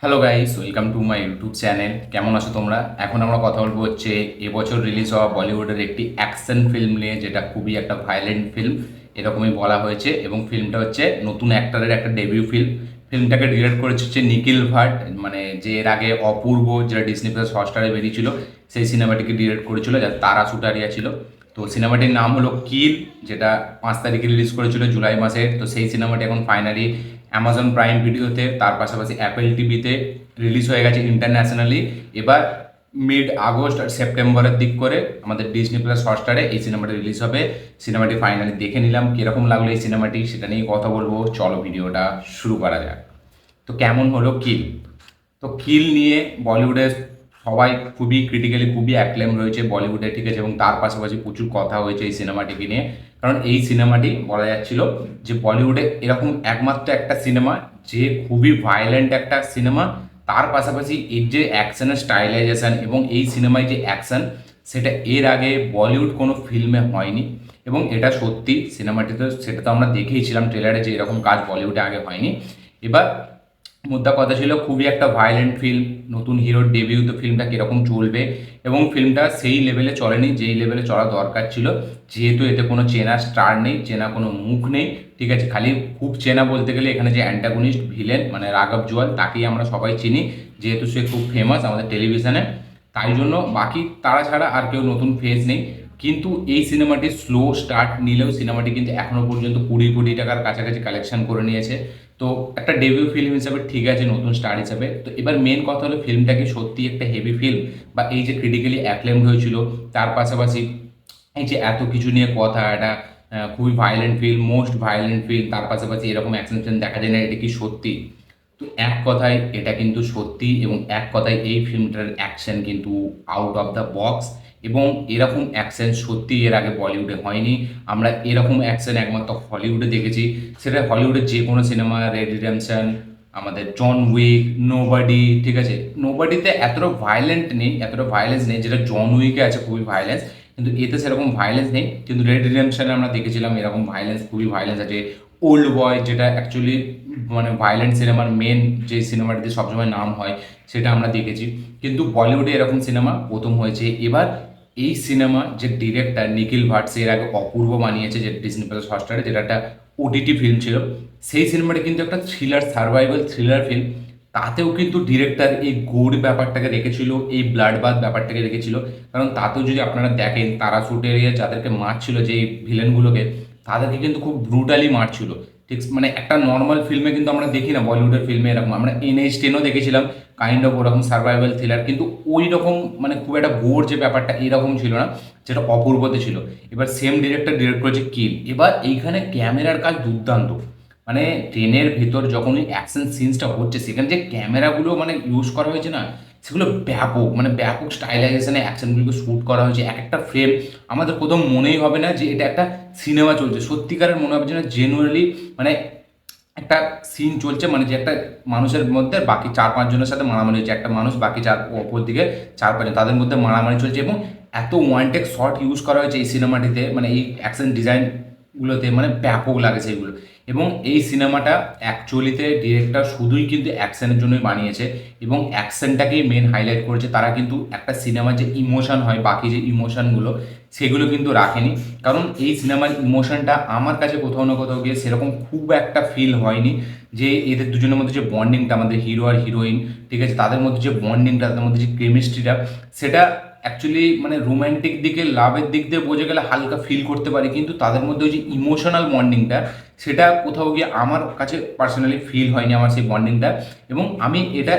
Hello guys, welcome to my YouTube channel. কেমন আছো তোমরা? এখন আমরা কথা বলবো হচ্ছে এবছর রিলিজ হওয়া বলিউডের একটি অ্যাকশন ফিল্ম নিয়ে, যেটা খুবই একটা ভায়োলেন্ট ফিল্ম এরকমই বলা হয়েছে। এবং ফিল্মটা হচ্ছে নতুন অ্যাক্টরের একটা ডেবিউ ফিল্ম। ফিল্মটাকে ডিরেক্ট করেছে হচ্ছে নিখিল ভাট, মানে যে এর আগে অপূর্ব, যেটা ডিসনি প্লাস হটস্টারে বেরিয়েছিল, সেই সিনেমাটিকে ডিরেক্ট করেছিল, যার তারা সুটারিয়া ছিল। তো সিনেমাটির নাম হলো কিল, যেটা 5 তারিখে রিলিজ করেছিল জুলাই মাসে। তো সেই সিনেমাটি এখন ফাইনালি অ্যামাজন প্রাইম ভিডিওতে, তার পাশাপাশি অ্যাপেল টিভিতে রিলিজ হয়ে গেছে ইন্টারন্যাশনালি। এবার মিড আগস্ট আর সেপ্টেম্বরের দিক করে আমাদের ডিজনি প্লাস হটস্টারে এই সিনেমাটি রিলিজ হবে। সিনেমাটি ফাইনালি দেখে নিলাম, কীরকম লাগলো এই সিনেমাটি সেটা নিয়ে কথা বলবো। চলো ভিডিওটা শুরু করা যাক। তো কেমন হলো কিল? তো কিল নিয়ে বলিউডে সবাই খুবই ক্রিটিক্যালি, খুবই অ্যাক্লেম রয়েছে বলিউডে, ঠিক আছে। এবং তার পাশাপাশি প্রচুর কথা হয়েছে এই সিনেমাটিকে নিয়ে, কারণ এই সিনেমাটি বলা যাচ্ছিল যে বলিউডে এরকম একমাত্র একটা সিনেমা যে খুবই ভায়োলেন্ট একটা সিনেমা, তার পাশাপাশি এর যে অ্যাকশনের স্টাইলাইজেশন এবং এই সিনেমায় যে অ্যাকশন, সেটা এর আগে বলিউড কোনো ফিল্মে হয়নি। এবং এটা সত্যি, সিনেমাটিতে সেটা তো আমরা দেখেইছিলাম ট্রেলারে, যে এরকম কাজ বলিউডে আগে হয়নি। এবার মুদ্রা কথা ছিল খুবই একটা ভায়োলেন্ট ফিল্ম, নতুন হিরোর ডেবিউ, তো ফিল্মটা কীরকম চলবে। এবং ফিল্মটা সেই লেভেলে চলেনি যেই লেভেলে চলা দরকার ছিল, যেহেতু এতে কোনো চেনা স্টার নেই, চেনা কোনো মুখ নেই, ঠিক আছে। খালি খুব চেনা বলতে গেলে এখানে যে অ্যান্টাগনিস্ট ভিলেন মানে রাঘব জুয়াল, তাকেই আমরা সবাই চিনি, যেহেতু সে খুব ফেমাস আমাদের টেলিভিশনে। তাই জন্য বাকি তারা ছাড়া আর কেউ নতুন ফেস নেই। কিন্তু এই সিনেমাটি স্লো স্টার্ট নিলেও সিনেমাটি কিন্তু এখনও পর্যন্ত 20 কোটি টাকার কাছাকাছি কালেকশন করে নিয়েছে। তো একটা ডেবিউ ফিল্ম হিসাবে ঠিক আছে, নতুন স্টার হিসাবে। তো এবার মেন কথা হলো ফিল্মটা কি সত্যি একটা হেভি ফিল্ম, বা এই যে ক্রিটিক্যালি অ্যাক্লেমড হয়েছিল, তার পাশাপাশি এই যে এত কিছু নিয়ে কথা, এটা খুবই violent film, most violent film, তার পাশাপাশি এরকম অ্যাকশন ফিল্ম দেখা যায় না, এটা কি সত্যি? তো এক কথায় এটা কিন্তু সত্যি, এবং এক কথায় এই ফিল্মটার অ্যাকশন কিন্তু আউট অফ দ্য বক্স। এবং এরকম অ্যাকশন সত্যি এর আগে বলিউডে হয়নি। আমরা এরকম অ্যাকশন একমাত্র হলিউডে দেখেছি, সেটা হলিউডের যে কোনো সিনেমা, রেড রিডেম্পশন, আমাদের জন উইক, নোবডি, ঠিক আছে। নোবডিতে এতটা ভায়োলেন্ট নেই, এতটা ভায়োলেন্স নেই, যেটা জন উইকে আছে খুবই ভায়োলেন্স, কিন্তু এতে সেরকম ভায়োলেন্স নেই। কিন্তু রেড রিডেম্পশনে আমরা দেখেছিলাম এরকম ভায়োলেন্স, খুবই ভায়োলেন্স আছে। ওল্ড বয়, যেটা অ্যাকচুয়ালি মানে ভায়োলেন্ট সিনেমার মেন যে সিনেমাটিতে সবসময় নাম হয়, সেটা আমরা দেখেছি। কিন্তু বলিউডে এরকম সিনেমা প্রথম হয়েছে। এবার এই সিনেমা যে ডিরেক্টর নিখিল ভাট, সে এর আগে অপূর্ব বানিয়েছে, যে ডিজনি প্লাস হটস্টারে, যেটা একটা ওটিটি ফিল্ম ছিল, সেই সিনেমাটা কিন্তু একটা থ্রিলার, সার্ভাইভাল থ্রিলার ফিল্ম। তাতেও কিন্তু ডিরেক্টর এই গোর ব্যাপারটাকে রেখেছিল, এই ব্লাড বাথ ব্যাপারটাকে রেখেছিল। কারণ তাতেও যদি আপনারা দেখেন, তারা শুটের যাদেরকে মারছিল, যে ভিলেনগুলোকে, তাদেরকে কিন্তু খুব ব্রুটালি মারছিল। ঠিক মানে একটা নর্মাল ফিল্মে কিন্তু আমরা দেখি না, বলিউডের ফিল্মে এরকম। আমরা NH10ও দেখেছিলাম, কাইন্ড অফ ওরকম সার্ভাইভাল থ্রিলার, কিন্তু ওই রকম মানে খুব একটা গোর যে ব্যাপারটা এরকম ছিল না, যেটা অপূর্বতে ছিল। এবার সেম ডিরেক্টর ডিরেক্ট করেছে কিল। এবার এইখানে ক্যামেরার কাজ দুর্দান্ত, মানে ট্রেনের ভেতর যখন ওই অ্যাকশন সিনসটা হচ্ছে, সেখানে যে ক্যামেরাগুলো মানে ইউজ করা হয়েছে না, সেগুলো ব্যাপক, মানে ব্যাপক স্টাইলাইজেশনে অ্যাকশনগুলোকে শ্যুট করা হয়েছে। এক একটা ফ্রেম আমাদের কোথাও মনেই হবে না যে এটা একটা সিনেমা চলছে, সত্যিকারের মনে হবে যে না জেনুয়ালি মানে একটা সিন চলছে, মানে যে একটা মানুষের মধ্যে বাকি 4-5 জনের সাথে মারামারি হচ্ছে, একটা মানুষ বাকি অপর দিকে 4-5 জন, তাদের মধ্যে মারামারি চলছে। এবং এত ওয়ান টেক শট ইউজ করা হয়েছে এই সিনেমাটিতে, মানে এই অ্যাকশন ডিজাইনগুলোতে, মানে ব্যাপক লাগে সেইগুলো। এবং এই সিনেমাটা অ্যাকচুয়ালিতে ডিরেক্টর শুধুই কিন্তু অ্যাকশনের জন্যই বানিয়েছে, এবং অ্যাকশনটাকেই মেন হাইলাইট করেছে। তারা কিন্তু একটা সিনেমার যে ইমোশন হয়, বাকি যে ইমোশনগুলো, সেগুলো কিন্তু রাখেনি। কারণ এই সিনেমার ইমোশনটা আমার কাছে কোথাও না কোথাও গিয়ে সেরকম খুব একটা ফিল হয়নি, যে এদের দুজনের মধ্যে যে বন্ডিংটা, আমাদের হিরো আর হিরোইন, ঠিক আছে, তাদের মধ্যে যে বন্ডিংটা, তাদের মধ্যে যে কেমিস্ট্রিটা, সেটা অ্যাকচুয়ালি মানে রোম্যান্টিক দিকে, লাভের দিক দিয়ে বোঝা গেলে হালকা ফিল করতে পারি, কিন্তু তাদের মধ্যে ওই যে ইমোশনাল বন্ডিংটা, সেটা কোথাও গিয়ে আমার কাছে পার্সোনালি ফিল হয়নি, আমার সেই বন্ডিংটা। এবং আমি এটা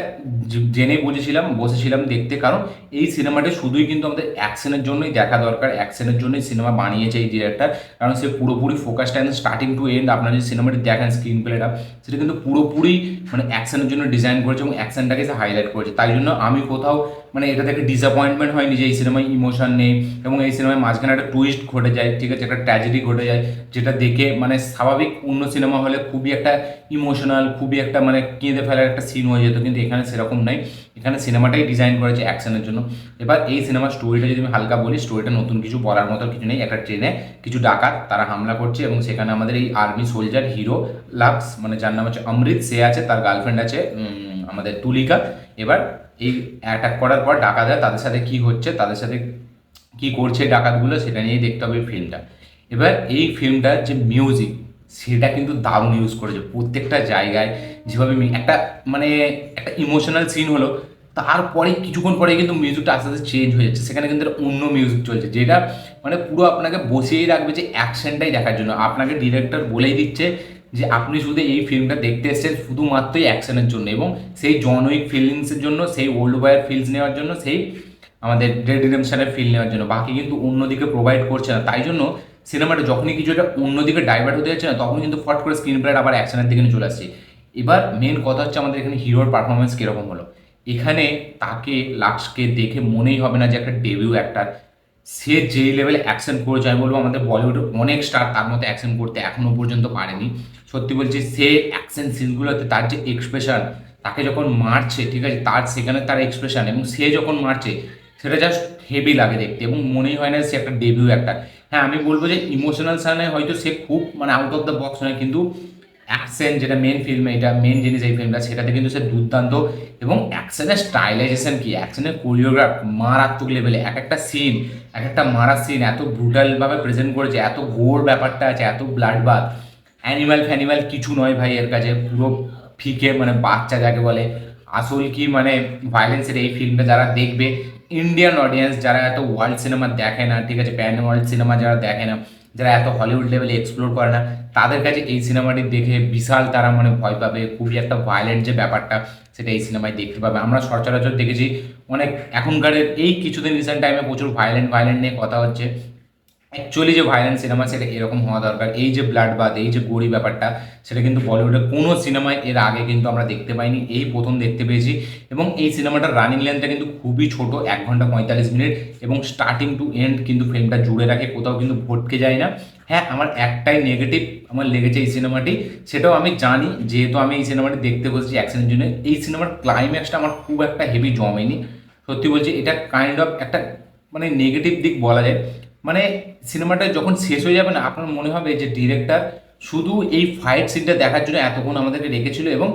জেনে বুঝেছিলাম, বসেছিলাম দেখতে, কারণ এই সিনেমাটা শুধুই কিন্তু আমাদের অ্যাকশনের জন্যই দেখা দরকার, অ্যাকশনের জন্যই সিনেমা বানিয়েছে এই ডিরেক্টর। কারণ সে পুরোপুরি ফোকাসটা স্টার্টিং টু এন্ড, আপনারা যদি সিনেমাটি দেখেন স্ক্রিন প্লেটা, সেটা কিন্তু পুরোপুরি মানে অ্যাকশনের জন্য ডিজাইন করেছে, এবং অ্যাকশনটাকে সে হাইলাইট করেছে। তাই জন্য আমি কোথাও মানে এটা থেকে ডিসঅ্যাপয়েন্টমেন্ট হয়নি যে এই সিনেমায় ইমোশন নেই। এবং এই সিনেমায় মাঝখানে একটা টুইস্ট ঘটে যায়, ঠিক আছে, একটা ট্র্যাজেডি ঘটে যায়, যেটা দেখে মানে স্বাভাবিক স্বাভাবিক অন্য সিনেমা হলে খুবই একটা ইমোশনাল, খুবই একটা মানে কেঁদে ফেলার একটা সিন হয়ে যেত, কিন্তু এখানে সেরকম নাই। এখানে সিনেমাটাই ডিজাইন করেছে অ্যাকশনের জন্য। এবার এই সিনেমার স্টোরিটা যদি আমি হালকা বলি, স্টোরিটা নতুন কিছু বলার মতো কিছু নেই। একটা ট্রেনে কিছু ডাকাত তারা হামলা করছে এবং সেখানে আমাদের এই আর্মি সোলজার হিরো লাক্স, মানে যার নাম হচ্ছে অমৃত, সে আছে, তার গার্লফ্রেন্ড আছে আমাদের তুলিকা। এবার এই অ্যাটাক করার পর ডাকাতরা তাদের সাথে কি হচ্ছে, তাদের সাথে কি করছে ডাকাতগুলো, সেটা নিয়েই দেখতে হবে ফিল্মটা। এবার এই ফিল্মটার যে মিউজিক, সেটা কিন্তু দারুণ ইউজ করেছে প্রত্যেকটা জায়গায়। যেভাবে একটা মানে একটা ইমোশনাল সিন হলো, তারপরে কিছুক্ষণ পরে কিন্তু মিউজিকটা আস্তে আস্তে চেঞ্জ হয়ে যাচ্ছে, সেখানে কিন্তু একটা অন্য মিউজিক চলছে, যেটা মানে পুরো আপনাকে বসিয়েই রাখবে যে অ্যাকশনটাই দেখার জন্য। আপনাকে ডিরেক্টর বলেই দিচ্ছে যে আপনি শুধু এই ফিল্মটা দেখতে এসেছেন শুধুমাত্রই অ্যাকশনের জন্য, এবং সেই জন উইক ফিলিংসের জন্য, সেই ওল্ড বয়ের ফিলস নেওয়ার জন্য, সেই আমাদের ডেড রিডেমশনের ফিল নেওয়ার জন্য। বাকি কিন্তু অন্যদিকে প্রোভাইড করছে না। তাই জন্য সিনেমাটা যখনই কিছু একটা অন্যদিকে ডাইভার্ট হতে যাচ্ছে না, তখন কিন্তু ফট করে স্ক্রিন প্লেট আবার অ্যাকশনের দিকে চলে আসছে। এবার মেন কথা হচ্ছে আমাদের এখানে হিরোর পারফরমেন্স কীরকম হলো। এখানে তাকে লাক্সকে দেখে মনেই হবে না যে একটা ডেবিউ অ্যাক্টার। সে যেই লেভেলে অ্যাকশন করেছে, আমি বলবো আমাদের বলিউডে অনেক স্টার তার মতো অ্যাকশন করতে এখনও পর্যন্ত পারেনি। সত্যি বলছি, সে অ্যাকশন সিনগুলোতে তার যে এক্সপ্রেশন, তাকে যখন মারছে, ঠিক আছে, তার সেখানে তার এক্সপ্রেশন, এবং সে যখন মারছে সেটা জাস্ট হেভি লাগে দেখতে, এবং মনেই হয় না সে একটা ডেবিউ অ্যাক্টার। হ্যাঁ, আমি বলবো যে ইমোশনাল সানে হয়তো সে খুব মানে আউট অফ দ্য বক্স নয়, কিন্তু অ্যাকশন যেটা মেন ফিল্মে, এটা মেন জিনিস এই ফিল্মটা, সেটাতে কিন্তু সে দুর্দান্ত। এবং অ্যাকশনের স্টাইলাইজেশন কি, অ্যাকশনের কোরিওগ্রাফ মারাত্মক লেভেলে, এক একটা সিন, এক একটা মারার সিন এত ব্রুটালভাবে প্রেজেন্ট করেছে, এত গোর ব্যাপারটা আছে, এত ব্লাড বাথ, অ্যানিমাল ফ্যানিমাল কিছু নয় ভাই এর কাছে, পুরো ফিকে মানে বাচ্চা যাকে বলে। আসল কি মানে ভায়োলেন্সের এই ফিল্মটা যারা দেখবে, ইন্ডিয়ান অডিয়েন্স যারা এত ওয়ার্ল্ড সিনেমা দেখে না, ঠিক আছে, প্যান ওয়ার্ল্ড সিনেমা যারা দেখে না, যারা এত হলিউড লেভেলে এক্সপ্লোর করে না, তাদের কাছে এই সিনেমাটি দেখে বিশাল তারা মানে ভয় পাবে। খুবই একটা ভায়োলেন্ট যে ব্যাপারটা, সেটা এই সিনেমায় দেখতে পাবে। আমরা সচরাচর দেখেছি অনেক এখনকার এই কিছুদিন রিসেন্ট টাইমে প্রচুর ভায়োলেন্ট নিয়ে কথা হচ্ছে। অ্যাকচুয়ালি যে ভায়োলেন্ট সিনেমা সেটা এরকম হওয়া দরকার। এই যে ব্লাড বাথ, এই যে গড়ি ব্যাপারটা, সেটা কিন্তু বলিউডের কোনো সিনেমায় এর আগে কিন্তু আমরা দেখতে পাইনি, এই প্রথম দেখতে পেয়েছি। এবং এই সিনেমাটার রানিং লেন্থটা কিন্তু খুবই ছোট, 1 ঘন্টা 45 মিনিট, এবং স্টার্টিং টু এন্ড কিন্তু ফিল্মটা জুড়ে রাখে, কোথাও কিন্তু ভটকে যায় না। হ্যাঁ, আমার একটাই নেগেটিভ আমার লেগেছে এই সিনেমাটি, সেটাও আমি জানি, যেহেতু আমি এই সিনেমাটি দেখতে বসেছি অ্যাকশনের জন্য। এই সিনেমার ক্লাইম্যাক্সটা আমার খুব একটা হেভি জমেনি, সত্যি বলছি। এটা কাইন্ড অফ একটা মানে নেগেটিভ দিক বলা যায়। মানে সিনেমাটা যখন শেষ হয়ে যাবে না, আপনার মনে হবে যে ডিরেক্টর শুধু এই ফাইট সিনটা দেখার জন্য এতক্ষণ আমাদেরকে রেখেছিল, এবং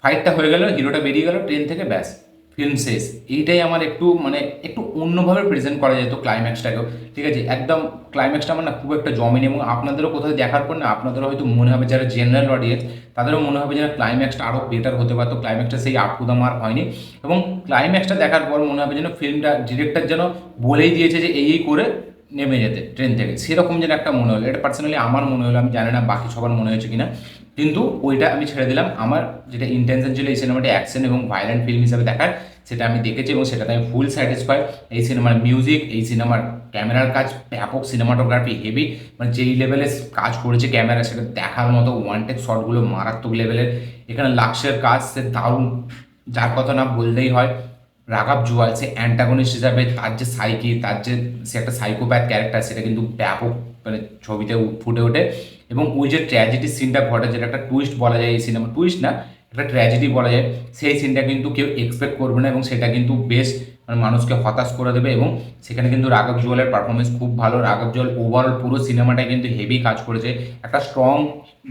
ফাইটটা হয়ে গেল, হিরোটা বেরিয়ে গেল ট্রেন থেকে, ব্যাস ফিল্ম শেষ। এইটাই আমার একটু মানে একটু অন্যভাবে প্রেজেন্ট করা যেত ক্লাইম্যাক্সটাকেও, ঠিক আছে। একদম ক্লাইম্যাক্সটা আমার না খুব একটা জমেনি, এবং আপনাদেরও কোথাও দেখার পর না আপনাদেরও হয়তো মনে হবে, যারা জেনারেল অডিয়েন্স তাদেরও মনে হবে যে ক্লাইম্যাক্সটা আরও বেটার হতে পারতো, ক্লাইম্যাক্সটা সেই আপ টু দ্য মার্ক হয়নি। এবং ক্লাইম্যাক্সটা দেখার পর মনে হবে যেন ফিল্মটা ডিরেক্টর যেন বলেই দিয়েছে যে এই করে নেমে যেতে ট্রেন থেকে, সেরকম যেন একটা মনে হলো। এটা পার্সোনালি আমার মনে হলো, আমি জানি না বাকি সবার মনে হয়েছে কিনা, কিন্তু ওইটা আমি ছেড়ে দিলাম। আমার যেটা ইন্টেনশন ছিল এই সিনেমাটি অ্যাকশন এবং ভায়োলেন্ট ফিল্ম হিসাবে দেখার, সেটা আমি দেখেছি এবং সেটাতে আমি ফুল স্যাটিসফাই। এই সিনেমার মিউজিক, এই সিনেমার ক্যামেরার কাজ ব্যাপক, সিনেমাটোগ্রাফি হেভি, মানে যেই লেভেলে কাজ করেছে ক্যামেরা, সেটা দেখার মতো। ওয়ান টেক শটগুলো মারাত্মক লেভেলের। এখানে লাক্সের কাজ সে দারুণ, যার কথা না বললেই হয়। রাঘব জুয়াল সে অ্যান্টাগনিস্ট হিসাবে, তার যে সাইকি, তার যে সে একটা সাইকোপ্যাথ ক্যারেক্টার, সেটা কিন্তু ব্যাপক মানে ছবিতে ফুটে ওঠে। এবং ওই যে ট্র্যাজেডি সিনটা ঘটে, যেটা একটা টুইস্ট বলা যায় এই সিনেমা, টুইস্ট না, একটা ট্র্যাজেডি বলা যায়, সেই সিনটা কিন্তু কেউ এক্সপেক্ট করবে না, এবং সেটা কিন্তু বেশ মানে মানুষকে হতাশ করে দেবে। এবং সেখানে কিন্তু রাঘব জুয়ালের পারফরমেন্স খুব ভালো। রাঘব জুয়াল ওভারঅল পুরো সিনেমাটায় কিন্তু হেভি কাজ করেছে। একটা স্ট্রং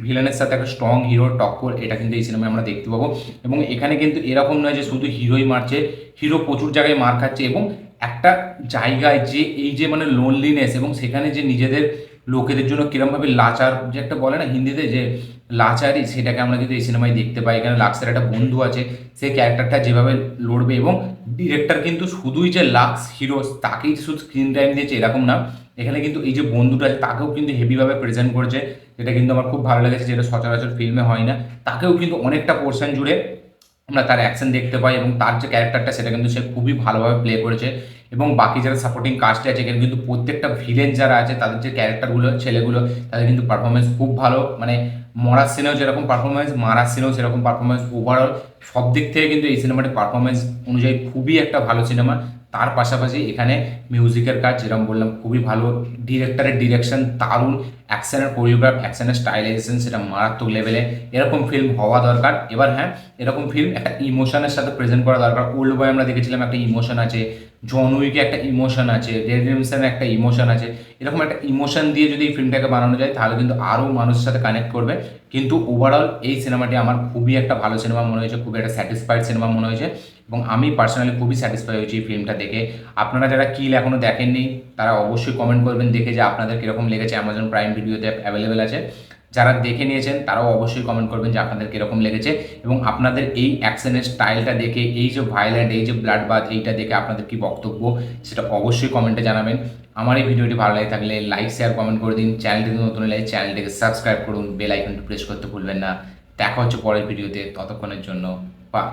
ভিলেনের সাথে একটা স্ট্রং হিরোর টক্কর, এটা কিন্তু এই সিনেমায় আমরা দেখতে পাবো। এবং এখানে কিন্তু এরকম নয় যে শুধু হিরোই মারছে, হিরো প্রচুর জায়গায় মার খাচ্ছে, এবং একটা জায়গায় যে এই যে মানে লোনলিনেস, এবং সেখানে যে নিজেদের লোকেদের জন্য কিরমভাবে লাচার, যে একটা বলে না হিন্দিতে যে লাচারি, সেটাকে আমরা কিন্তু এই সিনেমায় দেখতে পাই। এখানে লাক্সের একটা বন্ধু আছে, সেই ক্যারেক্টারটা যেভাবে লড়বে, এবং ডিরেক্টর কিন্তু শুধুই যে লাক্স হিরো তাকেই শুধু স্ক্রিন টাইম দিয়েছে এরকম না, এখানে কিন্তু এই যে বন্ধুটা আছে তাকেও কিন্তু হেভিভাবে প্রেজেন্ট করেছে, যেটা কিন্তু আমার খুব ভালো লেগেছে, যেটা সচরাচর ফিল্মে হয় না। তাকেও কিন্তু অনেকটা পোর্শন জুড়ে আমরা তার অ্যাকশন দেখতে পাই, এবং তার যে ক্যারেক্টারটা সেটা কিন্তু সে খুবই ভালোভাবে প্লে করেছে। এবং বাকি যারা সাপোর্টিং কাস্টে আছে, এখানে কিন্তু প্রত্যেকটা ভিলেন যারা আছে তাদের যে ক্যারেক্টারগুলো, ছেলেগুলো, তাদের কিন্তু পারফরমেন্স খুব ভালো। মানে মরার সিনেও যেরকম পারফরমেন্স, মারার সিনেও সেরকম পারফরমেন্স, ওভারঅল সব দিক থেকে কিন্তু এই সিনেমাটি পারফরমেন্স অনুযায়ী খুবই একটা ভালো সিনেমা। তার পাশাপাশি এখানে মিউজিকের কাজ যেরকম বললাম খুবই ভালো, ডিরেক্টরের ডিরেকশন দারুণ, অ্যাকশনের কোরিওগ্রাফ, অ্যাকশনের স্টাইলাইজেশন সেটা মারাত্মক লেভেলে। এরকম ফিল্ম হওয়া দরকার। এবার হ্যাঁ, এরকম ফিল্ম একটা ইমোশনের সাথে প্রেজেন্ট করা দরকার। ওল্ড বয় আমরা দেখেছিলাম একটা ইমোশন আছে, জন উইকে একটা ইমোশন আছে, রেড রিডেম্পশনে একটা ইমোশন আছে। এরকম একটা ইমোশন দিয়ে যদি এই ফিল্মটাকে বানানো যায় তাহলে কিন্তু আরও মানুষের সাথে কানেক্ট করবে। কিন্তু ওভারঅল এই সিনেমাটি আমার খুবই একটা ভালো সিনেমা মনে হয়েছে, খুবই একটা স্যাটিসফাইড সিনেমা মনে হয়েছে, এবং আমি পার্সোনালি খুবই স্যাটিসফাই হয়েছি এই ফিল্মটা দেখে। আপনারা যারা কিল এখনও দেখেননি তারা অবশ্যই কমেন্ট করবেন দেখে যে আপনাদের কীরকম লেগেছে। অ্যামাজন প্রাইম ভিডিওতে অ্যাভেলেবেল আছে। যারা দেখে নিয়েছেন তারাও অবশ্যই কমেন্ট করবেন যে আপনাদের কীরকম লেগেছে, এবং আপনাদের এই অ্যাকশনের স্টাইলটা দেখে, এই যে ভায়োলেন্ট, এই যে ব্লাড বাথ, এইটা দেখে আপনাদের কী বক্তব্য সেটা অবশ্যই কমেন্টে জানাবেন। আমার এই ভিডিওটি ভালো লাগে থাকলে লাইক, শেয়ার, কমেন্ট করে দিন। চ্যানেলটিতে নতুন হলে চ্যানেলটিকে সাবস্ক্রাইব করুন, বেল আইকনটি প্রেস করতে ভুলবেন না। দেখা হচ্ছে পরের ভিডিওতে, ততক্ষণের জন্য বাই।